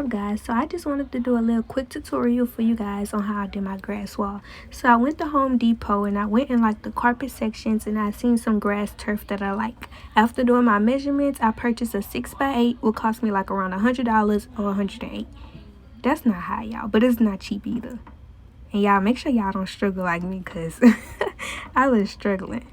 up, guys? So I just wanted to do a little quick tutorial for you guys on how I did my grass wall. So I went to Home Depot and I went in like the carpet sections and I seen some grass turf that I like. After doing my measurements, I purchased a 6x8, which cost me like around $100 or $108. That's not high, y'all, but it's not cheap either. And y'all make sure y'all don't struggle like me, because I was struggling.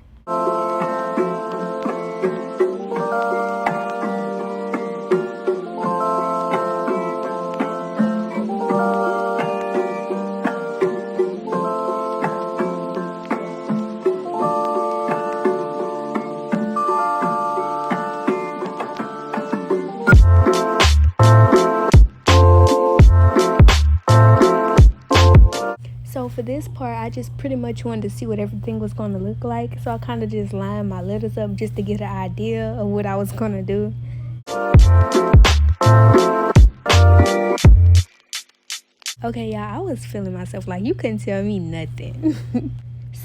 So for this part, I just pretty much wanted to see what everything was going to look like. So I kind of just lined my letters up just to get an idea of what I was going to do. Okay, y'all, I was feeling myself. Like, you couldn't tell me nothing.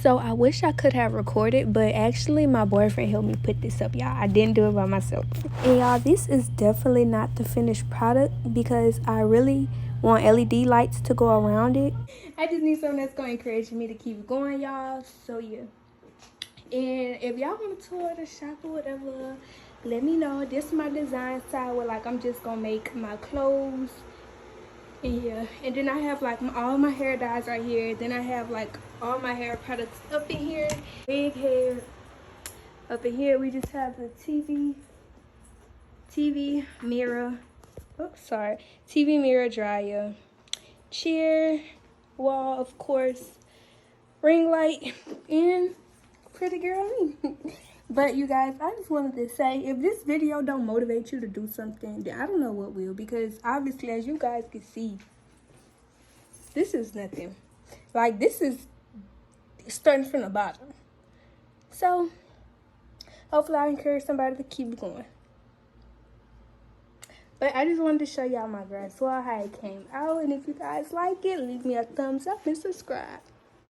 So I wish I could have recorded, but actually my boyfriend helped me put this up, y'all. I didn't do it by myself. And y'all, this is definitely not the finished product because I really want LED lights to go around it. I just need something that's going to encourage me to keep going, y'all. So yeah. And if y'all want to tour the shop or whatever, let me know. This is my design style where like I'm just going to make my clothes. And yeah, and then I have like all my hair dyes right here. Then I have like all my hair products up in here. Big hair up in here. We just have the TV mirror. Oops, sorry. TV mirror dryer, chair, wall, of course, ring light, and pretty girl me. But you guys, I just wanted to say, if this video don't motivate you to do something, then I don't know what will. Because obviously, as you guys can see, this is nothing. Like, this is starting from the bottom. So, hopefully I encourage somebody to keep going. But I just wanted to show y'all my grass wall, how it came out. And if you guys like it, leave me a thumbs up and subscribe.